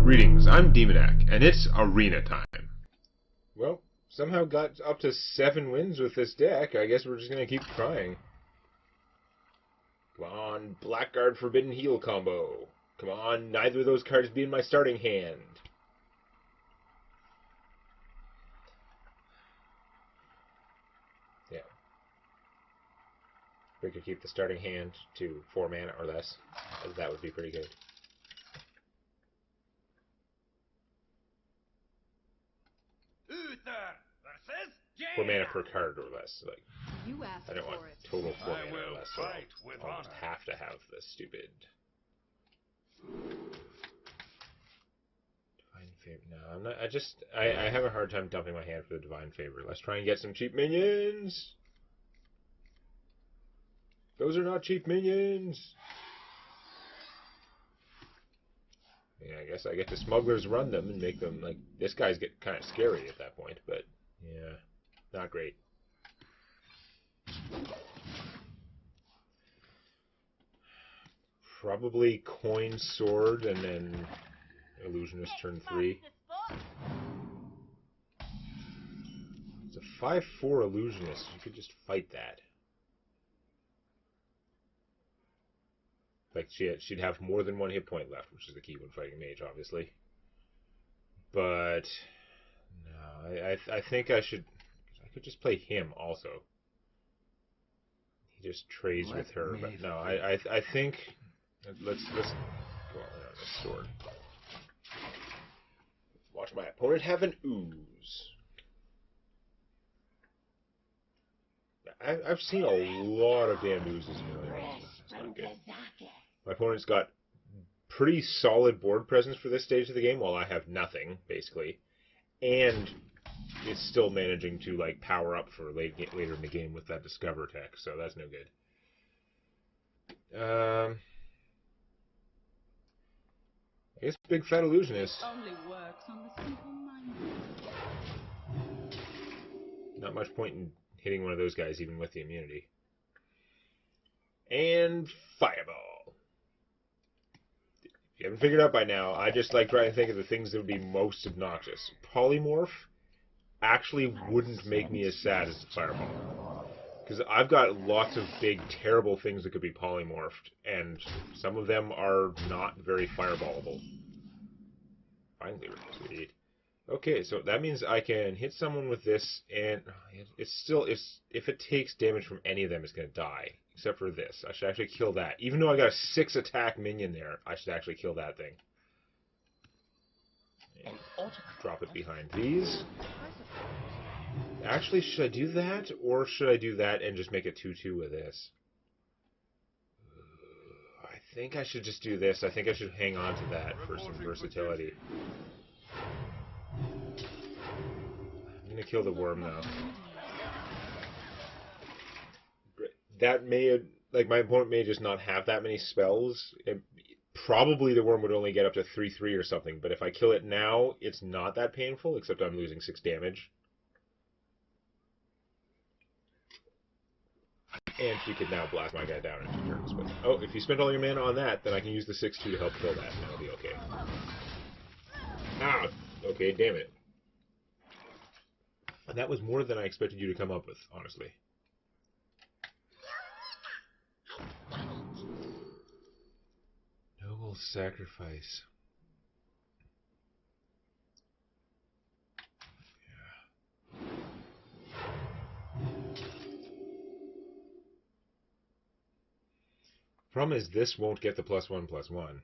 Greetings, I'm Demonac, and it's arena time. Well, somehow got up to 7 wins with this deck. I guess we're just gonna keep trying. Come on, Blackguard Forbidden Heal combo. Come on, neither of those cards be in my starting hand. Yeah. We could keep the starting hand to 4 mana or less. That would be pretty good. Four mana per card or less. Like, I don't want total 4 mana or less, so I'll almost have to have the stupid Divine Favor. No, I'm not. I have a hard time dumping my hand for the Divine Favor. Let's try and get some cheap minions. Those are not cheap minions. Yeah, I guess I get the smugglers run them and make them, like, this guy's get kind of scary at that point, but yeah, not great. Probably coin sword and then illusionist turn 3. It's a 5/4 illusionist. You could just fight that. Like, she'd have more than 1 hit point left, which is the key when fighting mage, obviously. But no, I think I could just play him also. He just trades with her, but no, I think let's go on this sword. Watch my opponent have an ooze. I've seen a lot of damn oozes in early rounds. That's not good. My opponent's got pretty solid board presence for this stage of the game, while I have nothing, basically. And it's still managing to, like, power up for later in the game with that Discover tech, so that's no good. I guess Big Fat Illusionist. Only works on the simple-minded. Not much point in hitting one of those guys, even with the immunity. And Fireball. If you haven't figured out by now, I just like trying to think of the things that would be most obnoxious. Polymorph actually wouldn't make me as sad as Fireball. Because I've got lots of big, terrible things that could be polymorphed, and some of them are not very fireballable. Finally, sweet. Okay, so that means I can hit someone with this, and it's still, if it takes damage from any of them, it's going to die. Except for this. I should actually kill that. Even though I got a 6 attack minion there, I should actually kill that thing. And drop it behind these. Actually, should I do that? Or should I do that and just make a 2/2 with this? I think I should just do this. I think I should hang on to that for some versatility. I'm going to kill the worm, though. That may, like, my opponent may just not have that many spells. Probably the worm would only get up to 3/3 or something, but if I kill it now, it's not that painful, except I'm losing 6 damage. And she could now blast my guy down in 2 turns. But, oh, if you spend all your mana on that, then I can use the 6/2 to help kill that, and that'll be okay. Ah, okay, damn it. And that was more than I expected you to come up with, honestly. Noble sacrifice. Yeah. Problem is, this won't get the +1/+1.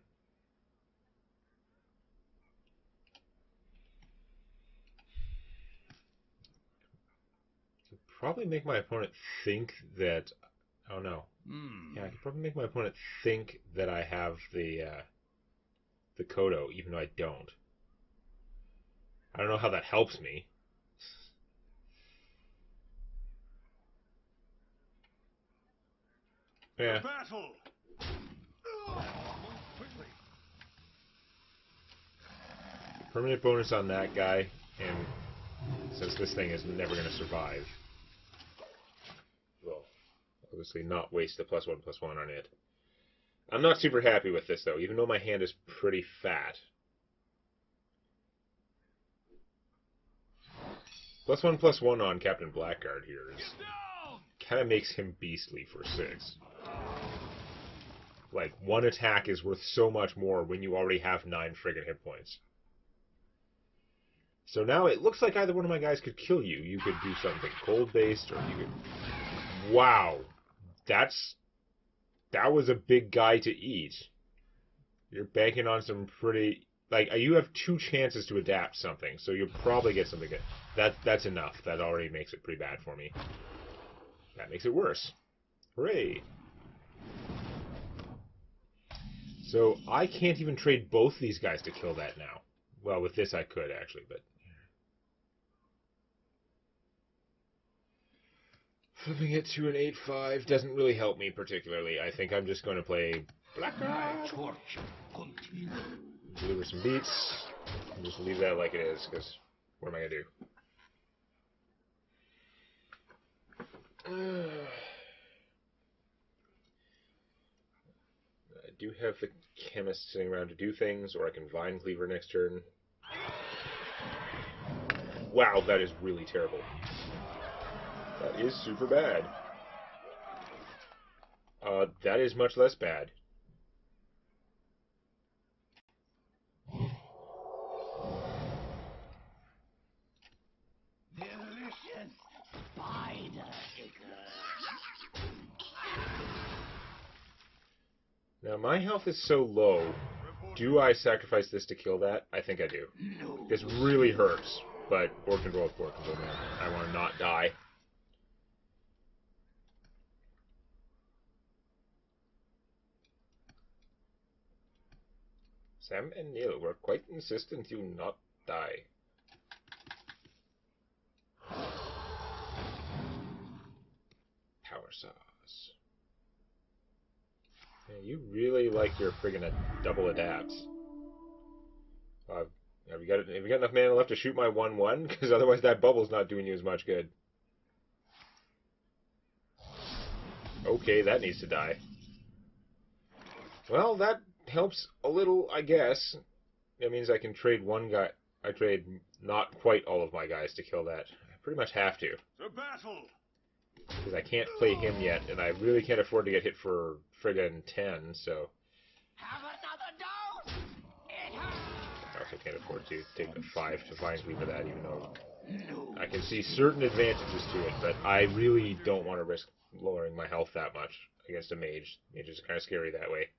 Could probably make my opponent think that. Oh no. Yeah, I could probably make my opponent think that I have the Kodo, even though I don't. I don't know how that helps me. Yeah. Permanent bonus on that guy, and since this thing is never going to survive, well, obviously not waste the +1/+1 on it. I'm not super happy with this, though, even though my hand is pretty fat. +1/+1 on Captain Blackguard here is kind of makes him beastly for 6. Like, 1 attack is worth so much more when you already have 9 friggin' hit points. So now it looks like either one of my guys could kill you. You could do something cold-based, or you could... Wow! That was a big guy to eat. You're banking on some pretty... Like, you have 2 chances to adapt something, so you'll probably get something good. That's enough. That already makes it pretty bad for me. That makes it worse. Hooray! So I can't even trade both these guys to kill that now. Well, with this I could, actually, but... Flipping it to an 8/5 doesn't really help me particularly. I think I'm just going to play Blackguard. Deliver some beats. And just leave that like it is, because what am I going to do? I do have the Chemist sitting around to do things, or I can Vine Cleaver next turn. Wow, that is really terrible. That is super bad. That is much less bad. Delicious spider Now, my health is so low. Do I sacrifice this to kill that? I think I do. No. This really hurts, but board control is board control, man. I want to not die. Sam and Neil were quite insistent you not die. Power sauce. Yeah, you really like your friggin' double adapts. Have you got enough mana left to shoot my 1/1? Because otherwise that bubble's not doing you as much good. Okay, that needs to die. Well, that helps a little, I guess. That means I can trade one guy. I trade not quite all of my guys to kill that. I pretty much have to. To battle. Because I can't play him yet, and I really can't afford to get hit for friggin' 10, so... Have another dose. I also can't afford to take the 5 to Vine Cleaver that, even though I can see certain advantages to it, but I really don't want to risk lowering my health that much against a mage. Mages are kind of scary that way.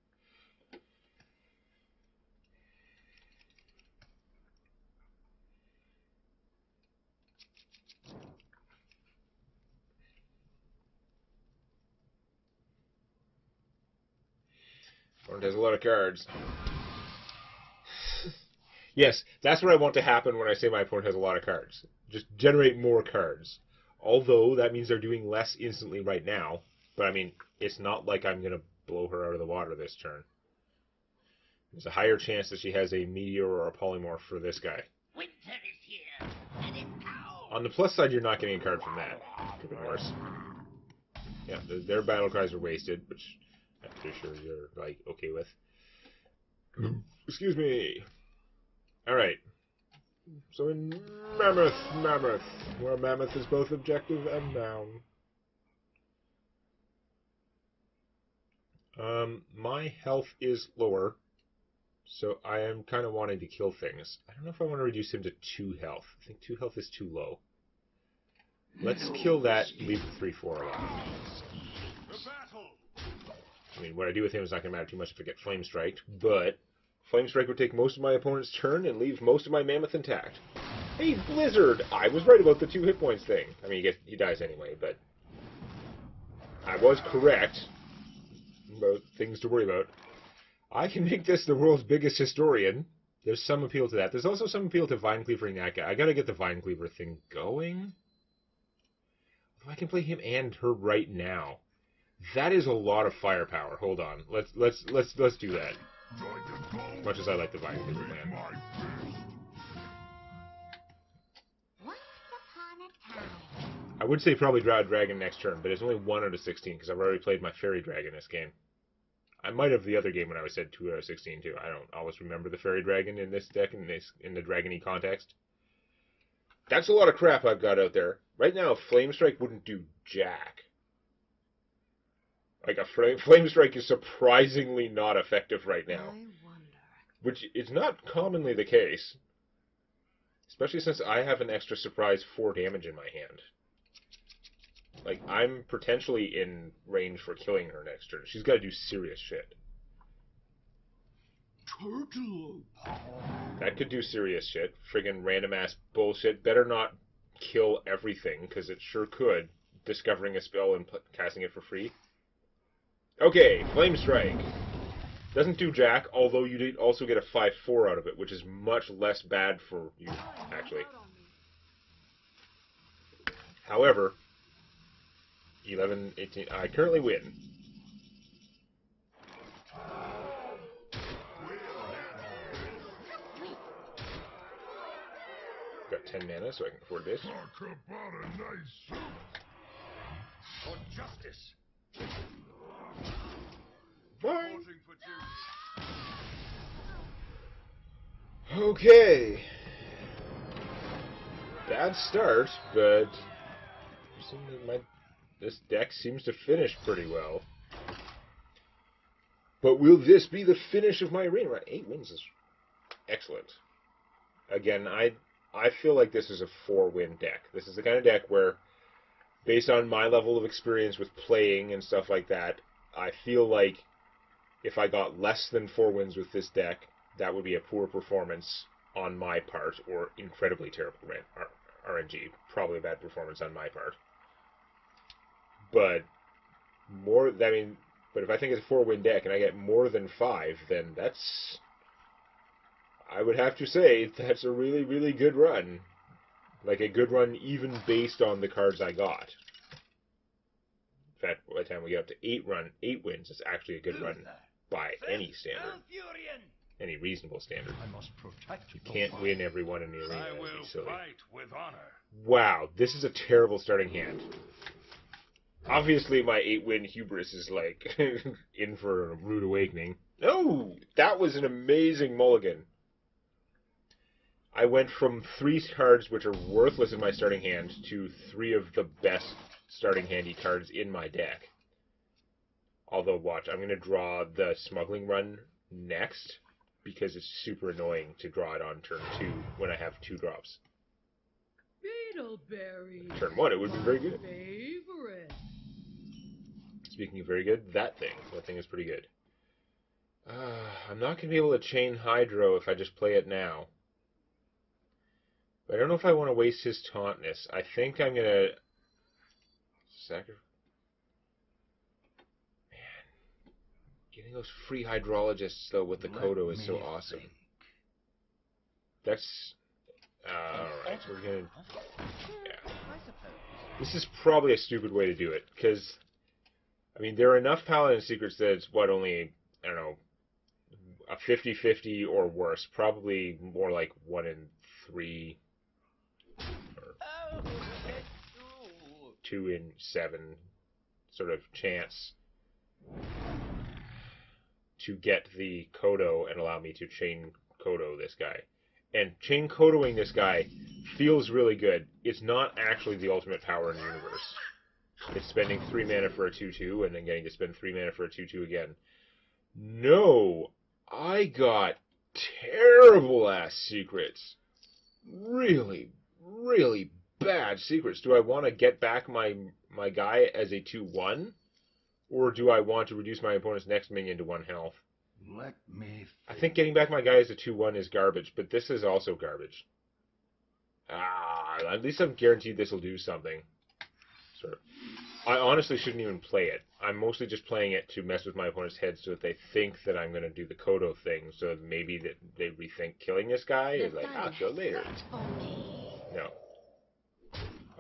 Opponent has a lot of cards. Yes, that's what I want to happen when I say my opponent has a lot of cards. Just generate more cards. Although, that means they're doing less instantly right now. But, I mean, it's not like I'm going to blow her out of the water this turn. There's a higher chance that she has a Meteor or a Polymorph for this guy. Winter is here, and it's cold. On the plus side, you're not getting a card from that. Could be worse. Yeah, their battle cries are wasted, which I'm pretty sure you're, like, okay with. Excuse me. Alright. So in Mammoth, where Mammoth is both objective and noun. My health is lower, so I am kind of wanting to kill things. I don't know if I want to reduce him to 2 health. I think 2 health is too low. Let's kill that, leave the 3/4 alive. I mean, what I do with him is not going to matter too much if I get Flame Striked, but Flame Strike would take most of my opponent's turn and leave most of my Mammoth intact. Hey, Blizzard! I was right about the 2 hit points thing. I mean, he dies anyway, but I was correct about things to worry about. I can make this the world's biggest historian. There's some appeal to that. There's also some appeal to Vine Cleavering that guy. I gotta get the Vine Cleaver thing going. Although I can play him and her right now. That is a lot of firepower. Hold on. Let's do that. Much as I like the Vine Cleaver plan. I would say probably draw a dragon next turn, but it's only 1 out of 16 because I've already played my Fairy Dragon this game. I might have the other game when I said 2 out of 16 too. I don't always remember the Fairy Dragon in this deck in the Dragon-y context. That's a lot of crap I've got out there. Right now, Flame Strike wouldn't do jack. Like, a Flame Strike is surprisingly not effective right now. I wonder. Which is not commonly the case. Especially since I have an extra surprise 4 damage in my hand. Like, I'm potentially in range for killing her next turn. She's got to do serious shit. Turtle. That could do serious shit. Friggin' random-ass bullshit. Better not kill everything, because it sure could. Discovering a spell and casting it for free. Okay, Flame Strike. Doesn't do jack, although you did also get a 5/4 out of it, which is much less bad for you, actually. However, 11, 18, I currently win. Got 10 mana, so I can afford this. Talk about a nice suit. For justice. Bye. Voting for duty. Okay. Bad start, but this deck seems to finish pretty well. But will this be the finish of my arena run? 8 wins is excellent. Again, I feel like this is a 4-win deck. This is the kind of deck where, based on my level of experience with playing and stuff like that, I feel like if I got less than 4 wins with this deck, that would be a poor performance on my part, or incredibly terrible RNG. Probably a bad performance on my part. But but if I think it's a 4-win deck and I get more than 5, then that's, I would have to say, that's a really, really good run. Like, a good run even based on the cards I got. In fact, by the time we get up to 8 wins, it's actually a good run by any standard. Any reasonable standard. I must protect You can't win every one in the arena. I will Silly. fight with honor. Wow, this is a terrible starting hand. Obviously, my 8-win hubris is, like, in for a rude awakening. No! That was an amazing mulligan. I went from 3 cards which are worthless in my starting hand to 3 of the best starting handy cards in my deck. Although, watch, I'm going to draw the Smuggling Run next, because it's super annoying to draw it on turn 2 when I have 2 drops. Beetleberry. Turn 1, it would be very good. Favorite. Speaking of very good, that thing is pretty good. I'm not going to be able to chain Hydro if I just play it now. But I don't know if I want to waste his tauntness. I think I'm going to sacrifice. Man, getting those free Hydrologists, though, with the Kodo is so awesome. That's... alright, so we're going to... Yeah. This is probably a stupid way to do it, because... I mean, there are enough Paladin secrets that it's, only, I don't know, a 50-50 or worse. Probably more like 1 in 3, or 2 in 7 sort of chance to get the Kodo and allow me to chain Kodo this guy. And chain Kodoing this guy feels really good. It's not actually the ultimate power in the universe. It's spending 3 mana for a 2/2 and then getting to spend 3 mana for a 2/2 again. No! I got terrible-ass secrets. Really, really bad secrets. Do I want to get back my guy as a 2/1? Or do I want to reduce my opponent's next minion to 1 health? Let me I think getting back my guy as a 2/1 is garbage, but this is also garbage. At least I'm guaranteed this will do something. Sort of. I honestly shouldn't even play it. I'm mostly just playing it to mess with my opponent's head so that they think that I'm going to do the Kodo thing, so maybe that they rethink killing this guy. Is like, I'll kill later. No.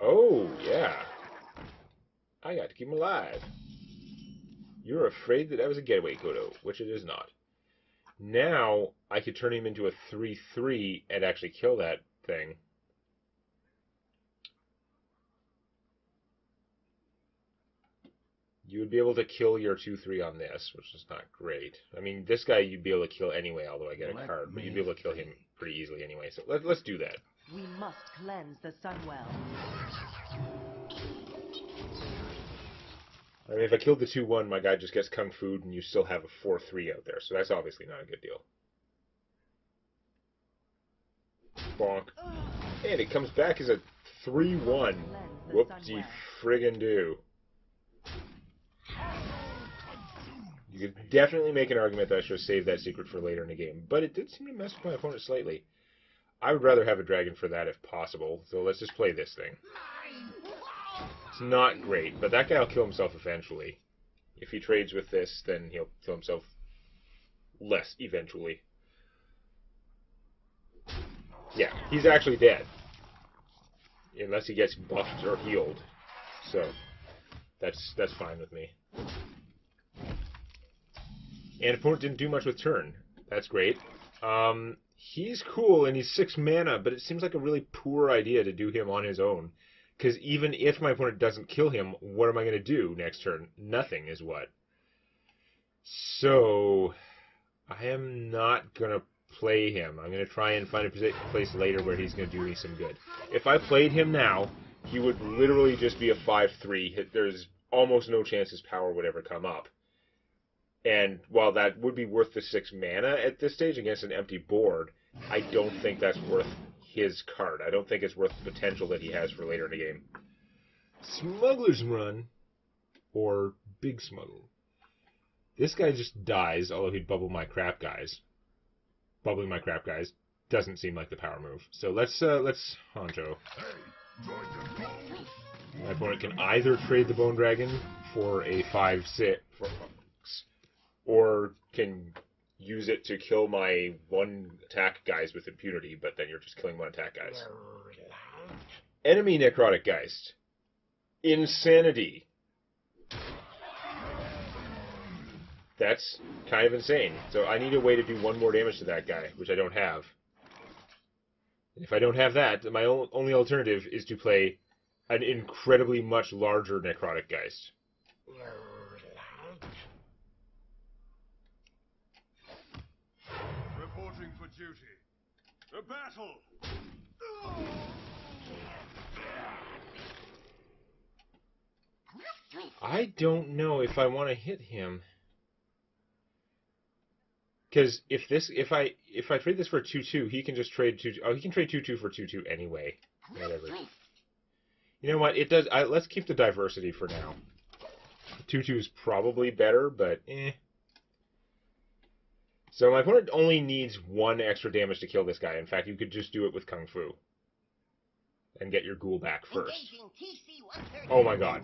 Oh, yeah. I got to keep him alive. You're afraid that I was a getaway Kodo, which it is not. Now, I could turn him into a 3/3 and actually kill that thing. You would be able to kill your 2/3 on this, which is not great. I mean, this guy you'd be able to kill anyway, although I get a card, but you'd be able to kill him pretty easily anyway. So let's do that. We must cleanse the Sunwell. I mean, if I killed the 2-1, my guy just gets Kung Fu, and you still have a 4-3 out there, so that's obviously not a good deal. Bonk. And it comes back as a 3-1. Whoopsie friggin' do. You could definitely make an argument that I should have saved that secret for later in the game, but it did seem to mess with my opponent slightly. I would rather have a dragon for that if possible, so let's just play this thing. It's not great, but that guy will kill himself eventually. If he trades with this, then he'll kill himself less eventually. Yeah, he's actually dead. Unless he gets buffed or healed. So, that's fine with me. And opponent didn't do much with turn. That's great. He's cool, and he's 6 mana, but it seems like a really poor idea to do him on his own. Because even if my opponent doesn't kill him, what am I going to do next turn? Nothing is what. So, I am not going to play him. I'm going to try and find a place later where he's going to do me some good. If I played him now, he would literally just be a 5-3. There's almost no chance his power would ever come up. And while that would be worth the 6 mana at this stage against an empty board, I don't think that's worth his card. I don't think it's worth the potential that he has for later in the game. Smuggler's Run, or Big Smuggle. This guy just dies, although he'd bubble my crap guys. Bubbling my crap guys doesn't seem like the power move. So let's Honcho. My opponent can either trade the Bone Dragon for a 5-6, or can use it to kill my 1 attack guys with impunity, but then you're just killing 1 attack guys. Enemy Necrotic Geist. Insanity. That's kind of insane. So I need a way to do 1 more damage to that guy, which I don't have. And if I don't have that, my only alternative is to play an incredibly much larger Necrotic Geist. Reporting for duty. A battle! I don't know if I want to hit him. Because if I trade this for a 2-2, he can just trade 2. Oh, he can trade 2-2 for 2-2 anyway. Whatever. You know what? It does. Let's keep the diversity for now. 2-2 is probably better, but eh. So my opponent only needs 1 extra damage to kill this guy. In fact, you could just do it with Kung Fu and get your ghoul back first. Oh my god!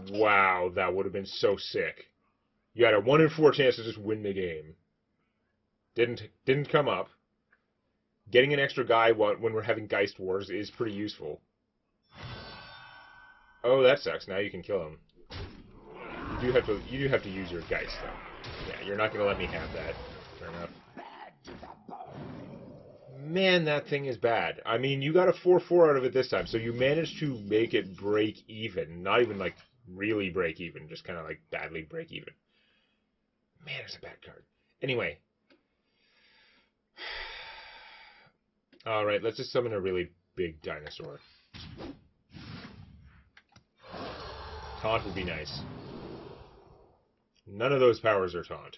Wow, that would have been so sick. You had a 1 in 4 chance to just win the game. Didn't come up. Getting an extra guy when we're having Geist Wars is pretty useful. Oh, that sucks. Now you can kill him. You do have to use your Geist though. Yeah, you're not gonna let me have that. Fair enough. Man, that thing is bad. I mean, you got a 4-4 out of it this time, so you managed to make it break even. Not even like really break even, just kind of like badly break even. Man, it's a bad card. Anyway. Alright, let's just summon a really big dinosaur. Taunt would be nice. None of those powers are taunt.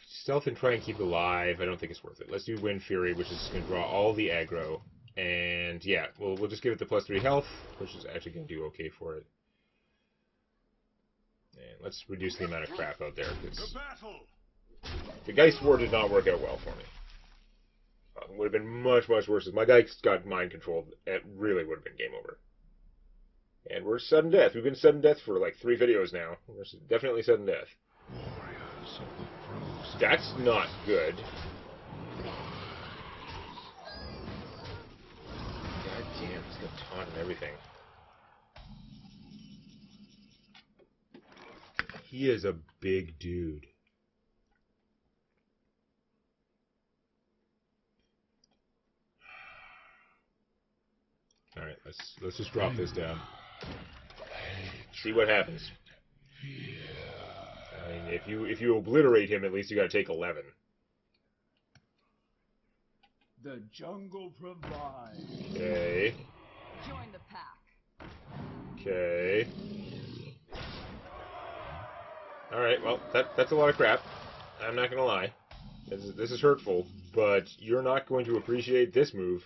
Stealth and try and keep it alive. I don't think it's worth it. Let's do Wind Fury, which is going to draw all the aggro. And yeah, we'll just give it the +3 health, which is actually going to do okay for it. And let's reduce the amount of crap out there, because the Geist War did not work out well for me. It would have been much, much worse. If my guy got mind controlled, it really would have been game over. And we're sudden death. We've been sudden death for like 3 videos now. We're definitely sudden death. That's not good. God damn, he's got taunt and everything. He is a big dude. Alright, let's just drop this down. See what happens. I mean, if you obliterate him, at least you gotta take 11. The jungle provides. Okay. Join the pack. Okay. Alright, well, that's a lot of crap. I'm not gonna lie. This is hurtful, but you're not going to appreciate this move.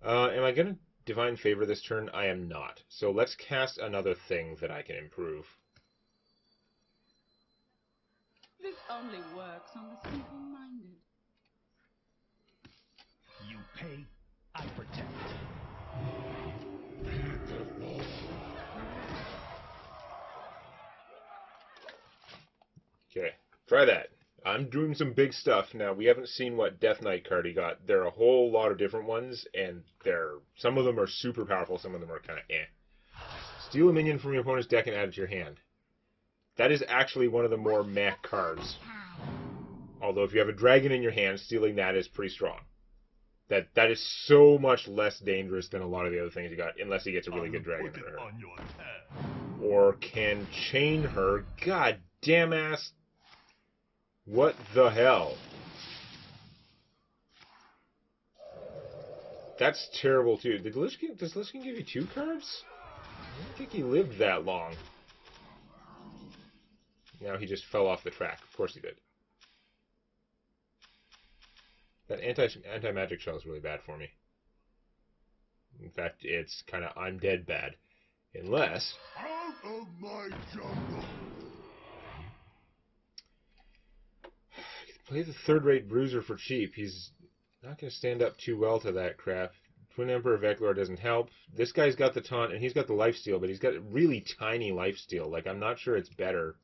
Am I gonna Divine Favor this turn? I am not. So let's cast another thing that I can improve. This only works on the simple-minded. You pay, I protect. Okay, try that. I'm doing some big stuff now. We haven't seen what Death Knight card he got. There are a whole lot of different ones, and some of them are super powerful, some of them are kind of eh. Steal a minion from your opponent's deck and add it to your hand. That is actually one of the more meh cards. Although if you have a dragon in your hand, stealing that is pretty strong. That is so much less dangerous than a lot of the other things you got, unless he gets a really good dragon in her. On your tab. Or can chain her. God damn ass. What the hell? That's terrible too. Does Lich King give you 2 cards? I don't think he lived that long. Now he just fell off the track. Of course he did. That anti-magic shell is really bad for me. In fact, it's kind of I'm dead bad. Unless... Out of my jungle! Play the third-rate Bruiser for cheap. He's not going to stand up too well to that crap. Twin Emperor Veclor doesn't help. This guy's got the taunt, and he's got the lifesteal, but he's got really tiny lifesteal. Like, I'm not sure it's better.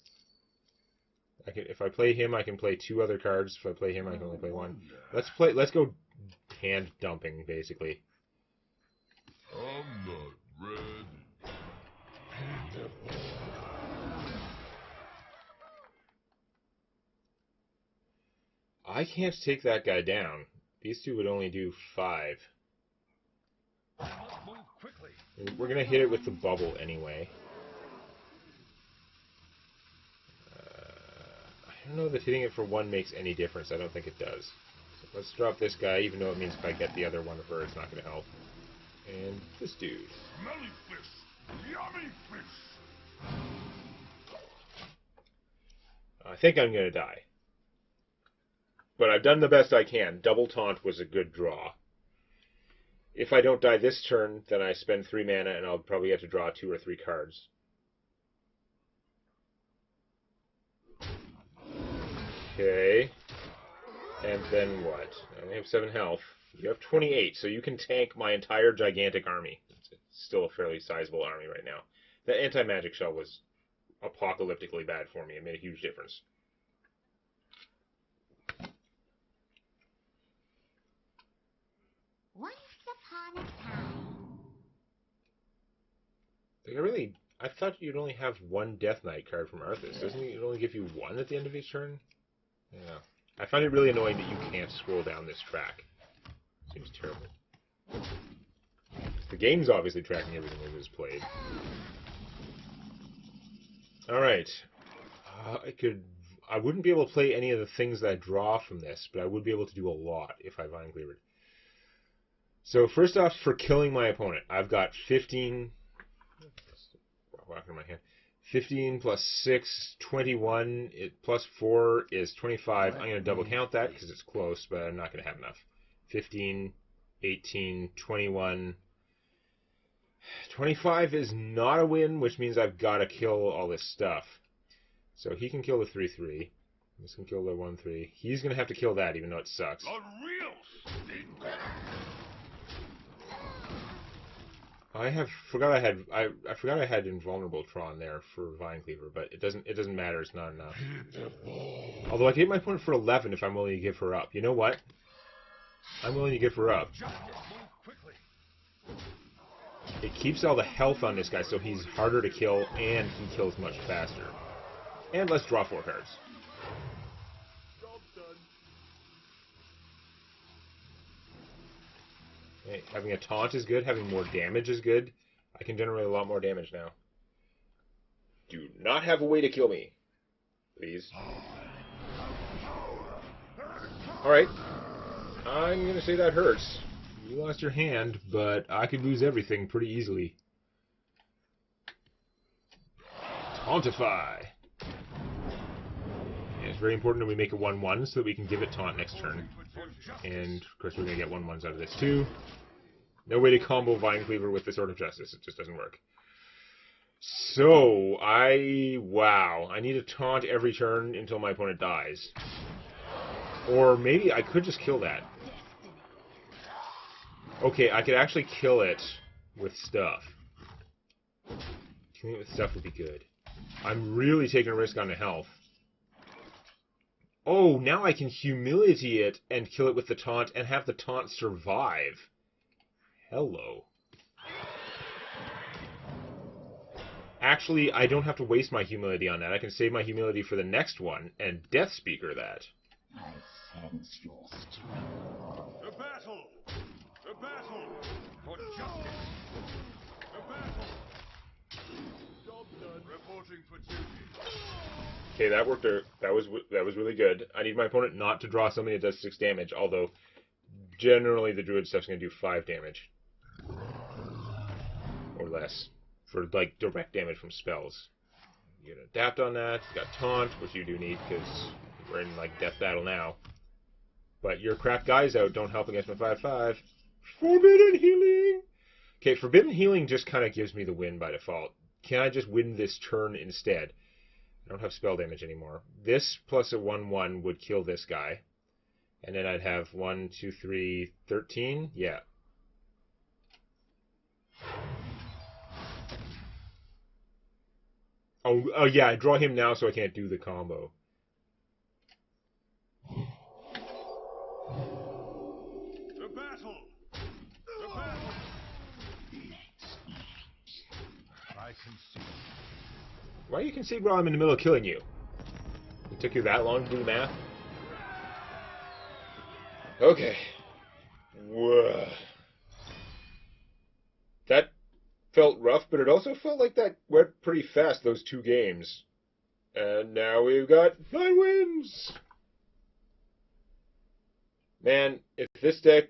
If I play him, I can play 2 other cards. If I play him, I can only play 1. Let's go hand dumping, basically. I'm not ready. I can't take that guy down. These 2 would only do 5. Move quickly. We're going to hit it with the bubble anyway. I don't know that hitting it for 1 makes any difference. I don't think it does. So let's drop this guy, even though it means if I get the other one of her, it's not going to help. And this dude. Smelly fish. Yummy fish. I think I'm going to die. But I've done the best I can. Double Taunt was a good draw. If I don't die this turn, then I spend 3 mana and I'll probably have to draw 2 or 3 cards. Okay. And then what? I only have 7 health. You have 28, so you can tank my entire gigantic army. It's still a fairly sizable army right now. That anti-magic shell was apocalyptically bad for me. It made a huge difference. Once upon a time. I thought you'd only have 1 Death Knight card from Arthas. Doesn't it only give you 1 at the end of each turn? Yeah. I find it really annoying that you can't scroll down this track. Seems terrible. The game's obviously tracking everything that is played. Alright. I wouldn't be able to play any of the things that I draw from this, but I would be able to do a lot if I Vine Cleavered. So first off, for killing my opponent, I've got 15... Walking in my hand. 15 plus 6, 21, plus 4 is 25. I'm going to double count that because it's close, but I'm not going to have enough. 15, 18, 21. 25 is not a win, which means I've got to kill all this stuff. So he can kill the 3-3. This can kill the 1-3. He's going to have to kill that, even though it sucks. A real stink. I forgot I had Invulnerable Tron there for Vine Cleaver, but it doesn't matter. It's not enough. Although I can hit my opponent for 11 if I'm willing to give her up. You know what? I'm willing to give her up. It keeps all the health on this guy, so he's harder to kill, and he kills much faster. And let's draw 4 cards. Okay, having a taunt is good. Having more damage is good. I can generate a lot more damage now. Do not have a way to kill me. Please. Alright. I'm gonna say that hurts. You lost your hand, but I could lose everything pretty easily. Tauntify! And it's very important that we make a 1-1 so that we can give it taunt next turn. And, of course, we're gonna get 1-1s out of this, too. No way to combo Vine Cleaver with the Sword of Justice. It just doesn't work. So, wow. I need to taunt every turn until my opponent dies. Or maybe I could just kill that. Okay, I could actually kill it with stuff. Killing it with stuff would be good. I'm really taking a risk on the health. Oh, now I can humiliate it and kill it with the taunt and have the taunt survive. Hello. Actually, I don't have to waste my humility on that. I can save my humility for the next one and Death Speaker that. I sense your strength. The battle! The battle! For justice! The battle! Job done. Reporting for duty. Okay, that worked. That was really good. I need my opponent not to draw something that does 6 damage, although generally the druid stuff's going to do 5 damage. Or less. For, like, direct damage from spells. You can adapt on that. It's got taunt, which you do need, because we're in, like, death battle now. But your crap guys out don't help against my 5/5. Forbidden Healing! Okay, Forbidden Healing just kind of gives me the win by default. Can I just win this turn instead? I don't have spell damage anymore. This plus a 1/1 would kill this guy. And then I'd have 1, 2, 3, 13? Yeah. Oh yeah, I draw him now so I can't do the combo. The battle! The battle! I concede. Why do you concede while I'm in the middle of killing you? It took you that long to do the math? Okay. Whoa. That felt rough, but it also felt like that went pretty fast, those 2 games. And now we've got 9 wins! Man, if this deck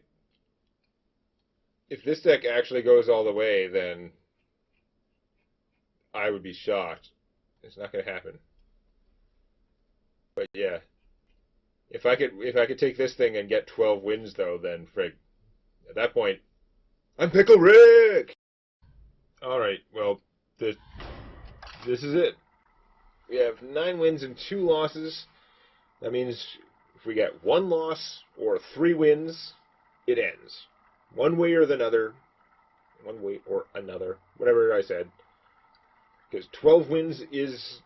actually goes all the way, then I would be shocked. It's not going to happen. But yeah. If I could take this thing and get 12 wins though, then frig. At that point, I'm Pickle Rick! Alright, well, this is it. We have 9 wins and 2 losses. That means if we get 1 loss or 3 wins, it ends. One way or another. One way or another. Whatever I said. Because 12 wins is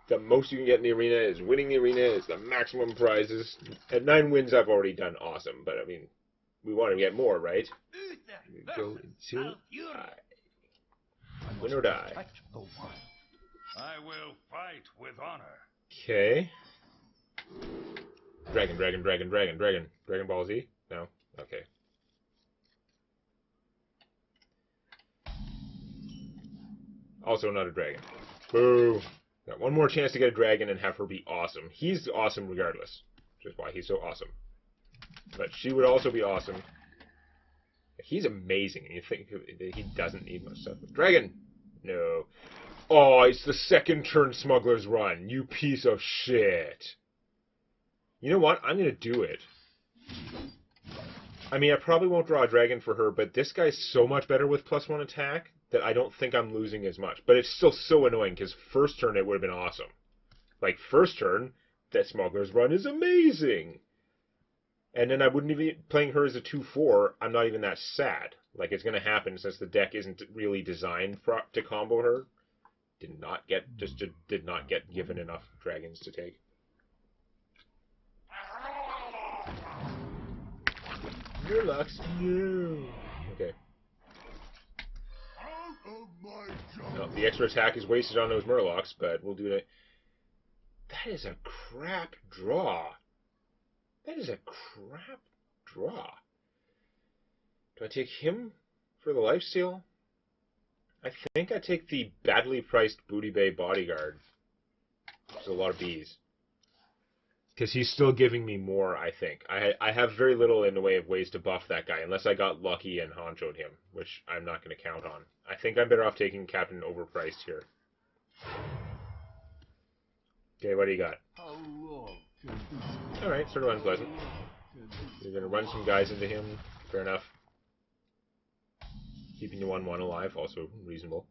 the most you can get in the arena, is winning the arena, is the maximum prizes. At 9 wins, I've already done awesome, but I mean, we want to get more, right? We go into win or die. I will fight with honor. Okay. Dragon. Dragon Ball Z? No? Okay. Also not a dragon. Boo! Got one more chance to get a dragon and have her be awesome. He's awesome regardless. Which is why he's so awesome. But she would also be awesome. He's amazing, and you think he doesn't need much stuff. Dragon! No. Oh, it's the second turn Smuggler's Run. You piece of shit. You know what? I'm going to do it. I mean, I probably won't draw a dragon for her, but this guy's so much better with +1 attack that I don't think I'm losing as much. But it's still so annoying, because first turn it would have been awesome. Like, first turn, that Smuggler's Run is amazing! And then I wouldn't even be playing her as a 2/4. I'm not even that sad. Like, it's going to happen since the deck isn't really designed to combo her. Did not get given enough dragons to take. Murlocs, no. Okay. No, the extra attack is wasted on those Murlocs, but we'll do it. That is a crap draw. That is a crap draw. Do I take him for the lifesteal? I think I take the badly priced Booty Bay Bodyguard. There's a lot of bees. Because he's still giving me more, I think. I have very little in the way of ways to buff that guy, unless I got lucky and honchoed him, which I'm not going to count on. I think I'm better off taking Captain Overpriced here. Okay, what do you got? Alright, sort of unpleasant. You're going to run some guys into him. Fair enough. Keeping the 1-1 alive, also reasonable.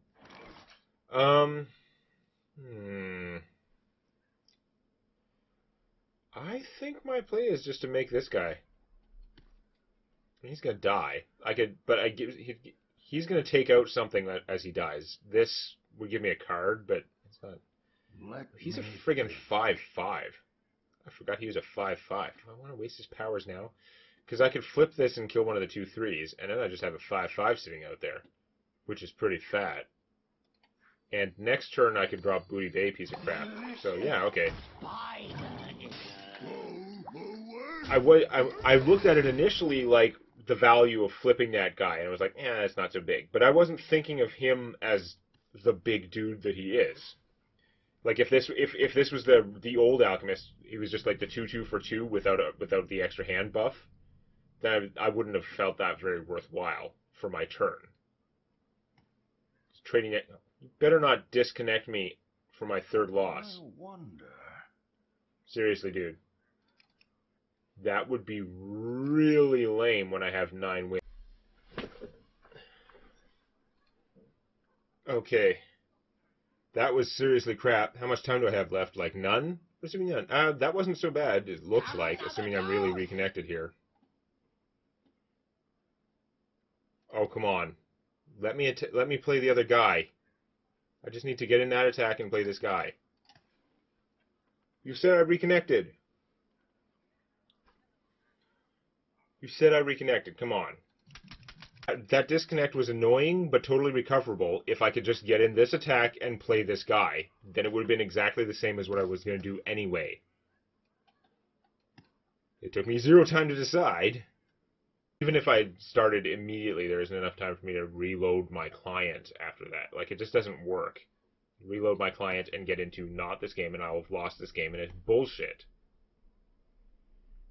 I think my play is just to make this guy. He's gonna die. He's gonna take out something as he dies. This would give me a card, but it's not. He's a friggin' 5/5. I forgot he was a 5/5. Do I want to waste his powers now? Because I could flip this and kill one of the 2 3s, and then I just have a 5/5 sitting out there, which is pretty fat. And next turn I could drop Booty Bay, piece of crap. So yeah, okay. I looked at it initially like the value of flipping that guy, and I was like, it's not so big. But I wasn't thinking of him as the big dude that he is. Like if this was the old Alchemist, he was just like the 2/2 for 2 without the extra hand buff, then I wouldn't have felt that very worthwhile for my turn. Trading it. You better not disconnect me for my 3rd loss. I wonder. Seriously, dude. That would be really lame when I have 9 wins. Okay. That was seriously crap. How much time do I have left? Like none? Assuming none. That wasn't so bad, it looks like, assuming I'm really reconnected here. Oh, come on. Let me play the other guy. I just need to get in that attack and play this guy. You said I reconnected. You said I reconnected. Come on. That disconnect was annoying, but totally recoverable. If I could just get in this attack and play this guy, then it would have been exactly the same as what I was going to do anyway. It took me 0 time to decide. Even if I started immediately, there isn't enough time for me to reload my client after that. Like, it just doesn't work. Reload my client and get into not this game, and I'll have lost this game, and it's bullshit.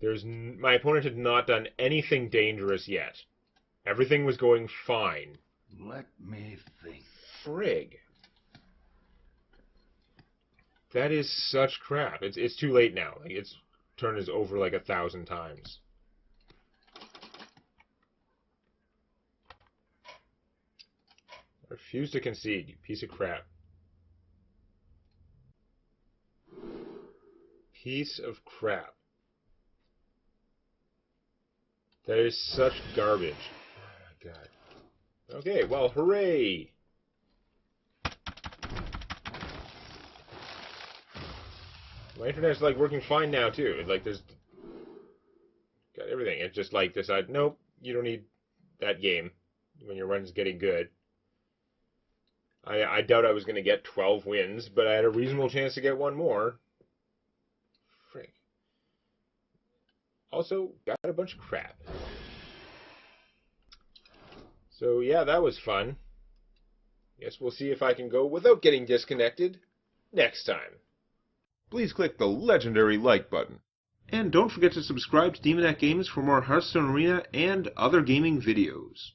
My opponent had not done anything dangerous yet. Everything was going fine. Let me think. Frig. That is such crap. It's too late now. Like, its turn is over like 1,000 times. I refuse to concede, you piece of crap. Piece of crap. That is such garbage. Oh my god. Okay, well, hooray! My internet's like working fine now too. It's like there's got everything. It's just like decide, nope, you don't need that game when your run's getting good. I doubt I was going to get 12 wins, but I had a reasonable chance to get one more. Frick. Also, got a bunch of crap. So yeah, that was fun. Guess we'll see if I can go without getting disconnected next time. Please click the legendary like button. And don't forget to subscribe to Demonac Games for more Hearthstone Arena and other gaming videos.